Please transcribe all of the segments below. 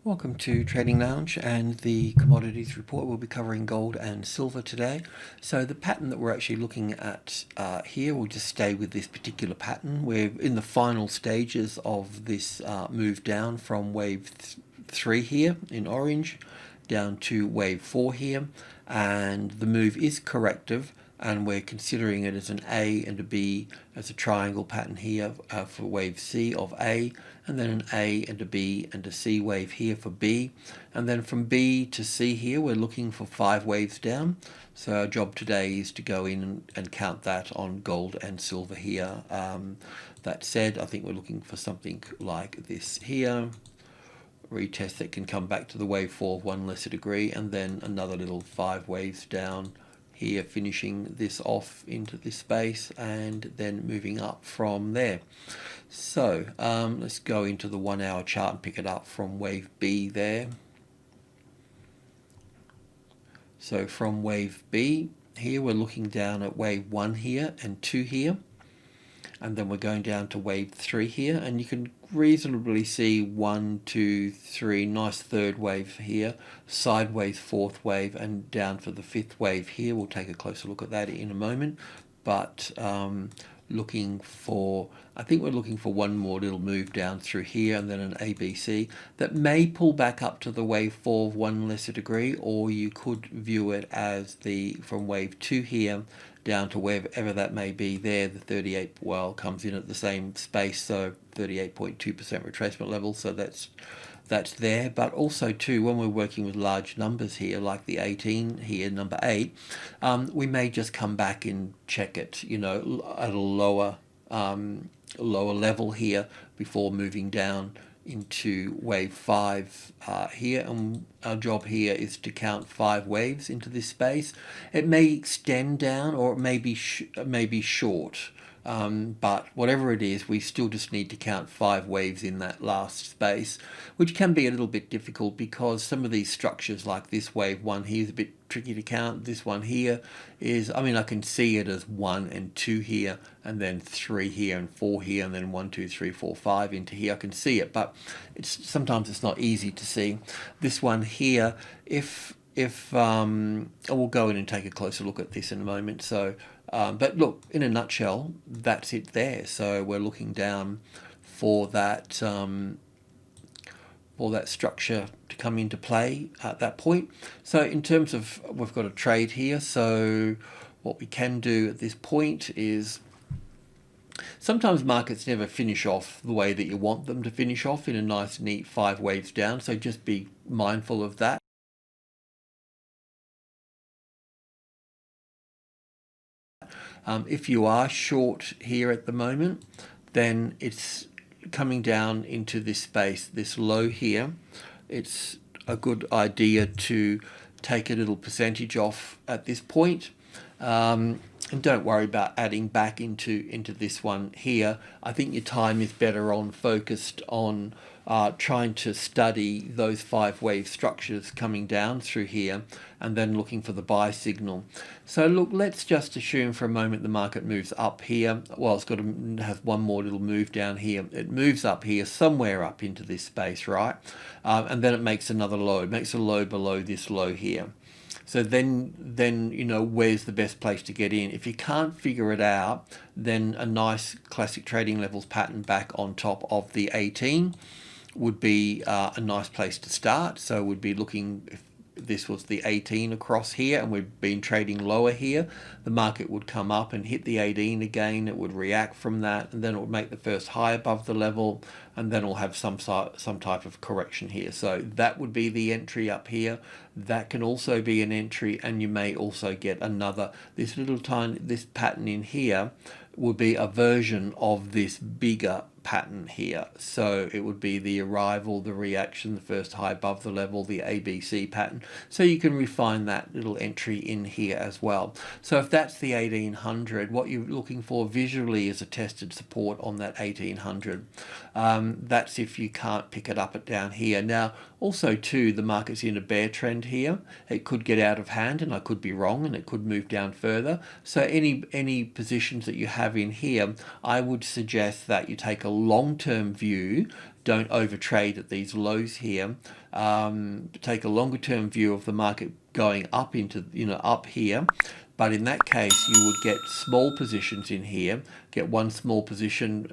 Welcome to Trading Lounge and the Commodities report. We'll be covering gold and silver today. So the pattern that we're actually looking at here, we'll just stay with this particular pattern. We're in the final stages of this move down from wave 3 here in orange down to wave 4 here, and the move is corrective, and we're considering it as an A and a B as a triangle pattern here for wave C of A, and then an A and a B and a C wave here for B, and then from B to C here we're looking for 5 waves down. So our job today is to go in and count that on gold and silver here. That said, I think we're looking for something like this here, retest that can come back to the wave 4 of 1 lesser degree, and then another little 5 waves down here, finishing this off into this space and then moving up from there. So let's go into the 1 hour chart and pick it up from wave B there. So from wave B here we're looking down at wave 1 here and 2 here, and then we're going down to wave 3 here, and you can reasonably see 1, 2, 3, nice third wave here, sideways fourth wave, and down for the 5th wave here. We'll take a closer look at that in a moment, but looking for, I think we're looking for one more little move down through here and then an ABC that may pull back up to the wave 4 of 1 lesser degree, or you could view it as the from wave 2 here down to wherever that may be there. The 38 well comes in at the same space, so 38.2% retracement level, so that's there. But also too, when we're working with large numbers here, like the 18 here, number 8, we may just come back and check it, you know, at a lower level here before moving down into wave 5 here, and our job here is to count 5 waves into this space. It may extend down, or it may be short, but whatever it is, we still just need to count 5 waves in that last space, which can be a little bit difficult because some of these structures, like this wave 1 here, is a bit tricky to count. This one here is, I mean, I can see it as 1 and 2 here, and then 3 here and 4 here, and then 1, 2, 3, 4, 5 into here. I can see it, but sometimes it's not easy to see. This one here, if we'll go in and take a closer look at this in a moment. So but look, in a nutshell, that's it there. So we're looking down for that structure to come into play at that point. So in terms of, we've got a trade here, so what we can do at this point is, sometimes markets never finish off the way that you want them to finish off, in a nice neat 5 waves down, so just be mindful of that. If you are short here at the moment, then it's coming down into this space, this low here. It's a good idea to take a little percentage off at this point. And don't worry about adding back into this one here. I think your time is better on focused on trying to study those 5 wave structures coming down through here, and then looking for the buy signal. So look, let's just assume for a moment the market moves up here. Well, it's got to have one more little move down here. It moves up here, somewhere up into this space, right? And then it makes another low. It makes a low below this low here. So then you know, where's the best place to get in? If you can't figure it out, then a nice classic trading levels pattern back on top of the 18 would be a nice place to start. So we'd be looking, if this was the 18 across here and we've been trading lower here, the market would come up and hit the 18 again. It would react from that, and then it would make the first high above the level, and then we'll have some type of correction here. So that would be the entry up here. That can also be an entry, and you may also get another, this pattern in here would be a version of this bigger pattern here. So it would be the arrival, the reaction, the first high above the level, the ABC pattern. So you can refine that little entry in here as well. So if that's the 1800, what you're looking for visually is a tested support on that 1800. That's if you can't pick it up down here. Now, also too, the market's in a bear trend here. It could get out of hand, and I could be wrong, and it could move down further. So any positions that you have in here, I would suggest that you take a long-term view. Don't overtrade at these lows here. Take a longer-term view of the market going up into, up here. But in that case, you would get small positions in here, get one small position,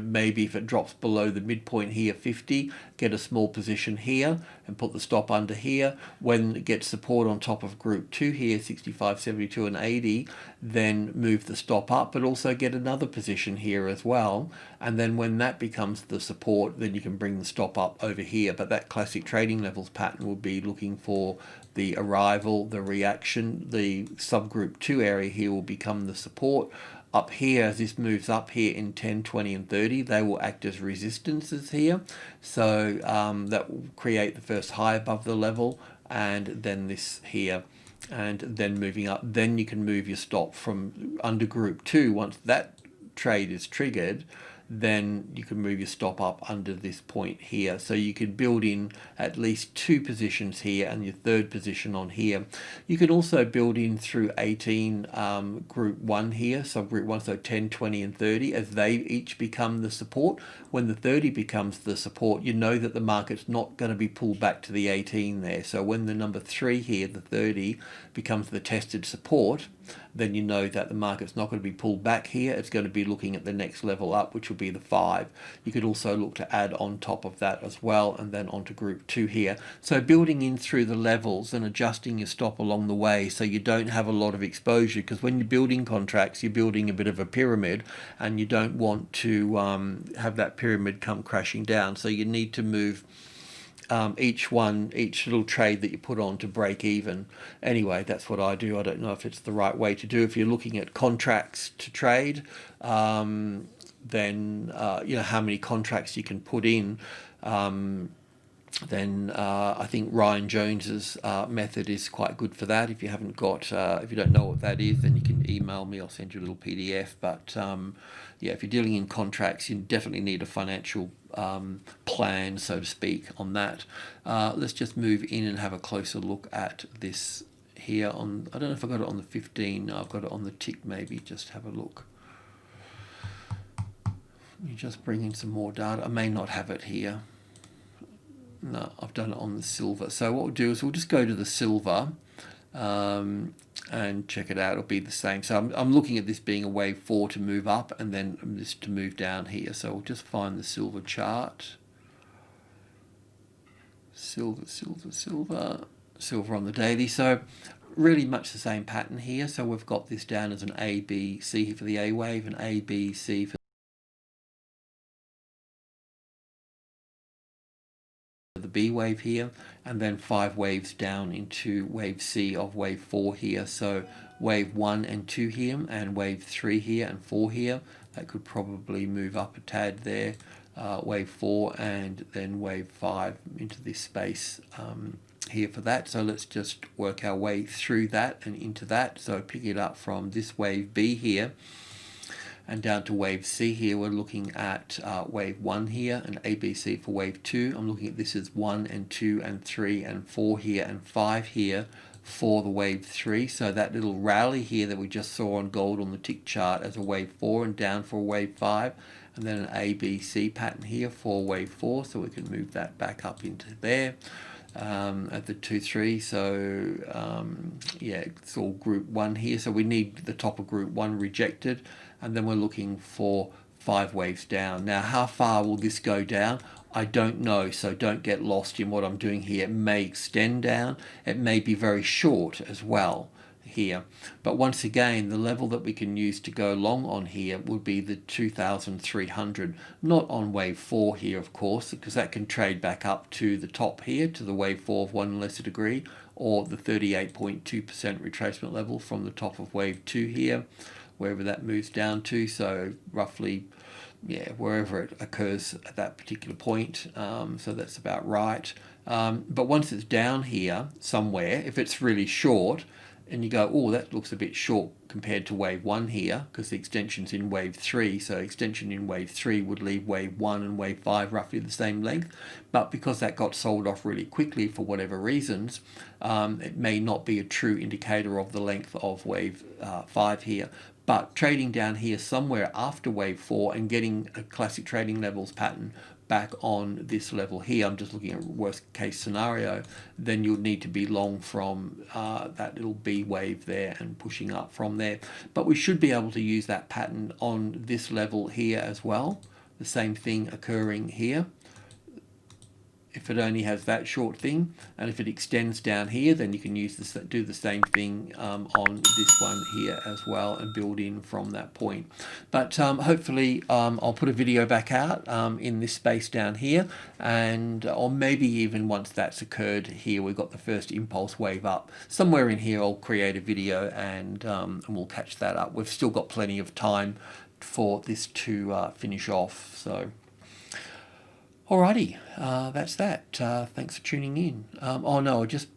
maybe if it drops below the midpoint here, 50, get a small position here and put the stop under here. When it gets support on top of group 2 here, 65, 72 and 80, then move the stop up, but also get another position here as well. And then when that becomes the support, then you can bring the stop up over here. But that classic trading levels pattern will be looking for the arrival, the reaction. The subgroup 2 area here will become the support. Up here, as this moves up here in 10, 20 and 30, they will act as resistances here. So that will create the first high above the level, and then this here, and then moving up. Then you can move your stop from under group 2. Once that trade is triggered, then you can move your stop up under this point here. So you could build in at least 2 positions here and your third position on here. You can also build in through 18 group 1 here, subgroup 1, so 10, 20 and 30, as they each become the support. When the 30 becomes the support, you know that the market's not going to be pulled back to the 18 there. So when the number 3 here, the 30, becomes the tested support, then you know that the market's not going to be pulled back here. It's going to be looking at the next level up, which will be the 5. You could also look to add on top of that as well, and then onto group 2 here. So building in through the levels and adjusting your stop along the way so you don't have a lot of exposure, because when you're building contracts, you're building a bit of a pyramid, and you don't want to have that pyramid come crashing down. So you need to move each little trade that you put on to break even. Anyway, that's what I do. I don't know if it's the right way to do. If you're looking at contracts to trade, then how many contracts you can put in, then I think Ryan Jones's method is quite good for that. If you haven't got, if you don't know what that is, then you can email me. I'll send you a little PDF. But yeah, if you're dealing in contracts, you definitely need a financial plan, so to speak, on that. Let's just move in and have a closer look at this here. I don't know if I got it on the 15. No, I've got it on the tick. Maybe just have a look. You just bring in some more data. I may not have it here. No, I've done it on the silver. So what we'll do is we'll just go to the silver and check it out. It'll be the same. So I'm looking at this being a wave 4 to move up, and then this to move down here. So we'll just find the silver chart. Silver on the daily. So really much the same pattern here. So we've got this down as an A, B, C for the A wave, and A, B, C for the B wave here, and then 5 waves down into wave C of wave 4 here. So wave 1 and 2 here, and wave 3 here and 4 here. That could probably move up a tad there. Wave 4 and then wave 5 into this space here for that. So let's just work our way through that and into that. So pick it up from this wave B here and down to wave C here. We're looking at wave 1 here and ABC for wave 2. I'm looking at this as 1 and 2 and 3 and 4 here and 5 here for the wave 3. So that little rally here that we just saw on gold on the tick chart as a wave 4 and down for wave 5, and then an ABC pattern here for wave 4. So we can move that back up into there at the 2-3. So yeah, it's all group 1 here. So we need the top of group 1 rejected, and then we're looking for 5 waves down. Now, how far will this go down? I don't know, so don't get lost in what I'm doing here. It may extend down. It may be very short as well here. But once again, the level that we can use to go long on here would be the 2,300. Not on wave 4 here, of course, because that can trade back up to the top here, to the wave 4 of 1 lesser degree, or the 38.2% retracement level from the top of wave 2 here, wherever that moves down to. So roughly, yeah, wherever it occurs at that particular point. So that's about right. But once it's down here somewhere, if it's really short, and you go, oh, that looks a bit short compared to wave 1 here, because the extension's in wave 3. So extension in wave 3 would leave wave 1 and wave 5 roughly the same length. But because that got sold off really quickly for whatever reasons, it may not be a true indicator of the length of wave 5 here. but trading down here somewhere after wave 4 and getting a classic trading levels pattern back on this level here, I'm just looking at worst case scenario, then you'll need to be long from that little B wave there and pushing up from there. But we should be able to use that pattern on this level here as well. The same thing occurring here. If it only has that short thing, and if it extends down here, then you can use this, do the same thing on this one here as well, and build in from that point. But hopefully I'll put a video back out in this space down here, and or maybe even once that's occurred here, we've got the first impulse wave up somewhere in here, I'll create a video and we'll catch that up. We've still got plenty of time for this to finish off. So alrighty, that's that. Thanks for tuning in. Oh no, I'll just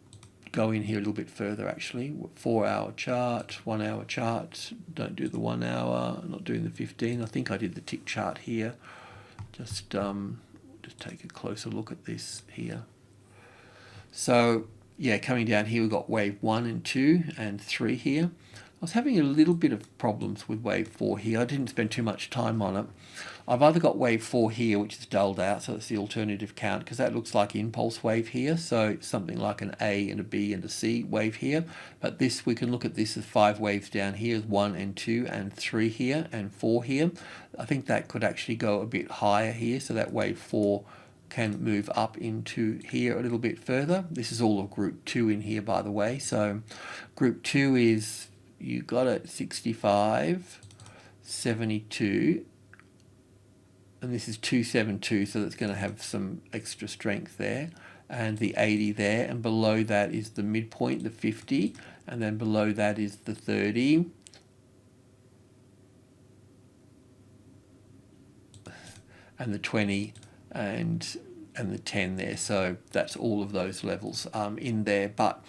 go in here a little bit further actually. 4 hour chart, 1 hour chart. Don't do the 1 hour, not doing the 15. I think I did the tick chart here. Just take a closer look at this here. So yeah, coming down here, we've got wave 1 and 2 and 3 here. I was having a little bit of problems with wave 4 here. I didn't spend too much time on it. I've either got wave 4 here, which is dulled out, so that's the alternative count, because that looks like impulse wave here, so something like an A and a B and a C wave here. But this, we can look at this as 5 waves down here, 1 and 2 and 3 here and 4 here. I think that could actually go a bit higher here, so that wave 4 can move up into here a little bit further. This is all of group 2 in here, by the way. So group 2 is, you got it, 65, 72, and this is 272, so that's going to have some extra strength there, and the 80 there, and below that is the midpoint, the 50, and then below that is the 30, and the 20, and the 10 there. So that's all of those levels in there. But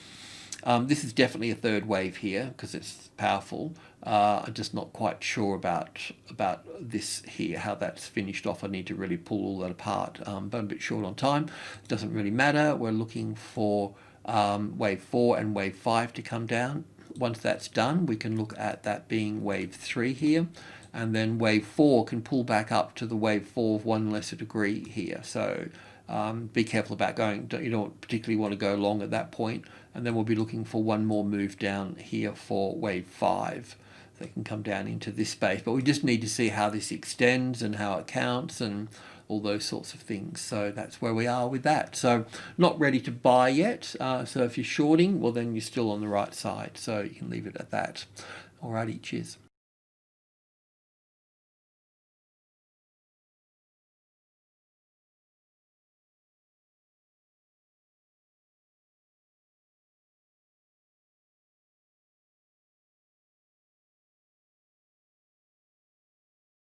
this is definitely a third wave here because it's powerful. I'm just not quite sure about this here, how that's finished off. I need to really pull all that apart, but I'm a bit short on time. It doesn't really matter. We're looking for wave 4 and wave 5 to come down. Once that's done, we can look at that being wave 3 here, and then wave 4 can pull back up to the wave 4 of 1 lesser degree here. So be careful about going, you don't particularly want to go long at that point, and then we'll be looking for one more move down here for wave 5. They can come down into this space, but we just need to see how this extends and how it counts and all those sorts of things. So that's where we are with that. So not ready to buy yet. So if you're shorting, well then you're still on the right side. So you can leave it at that. Alrighty, cheers.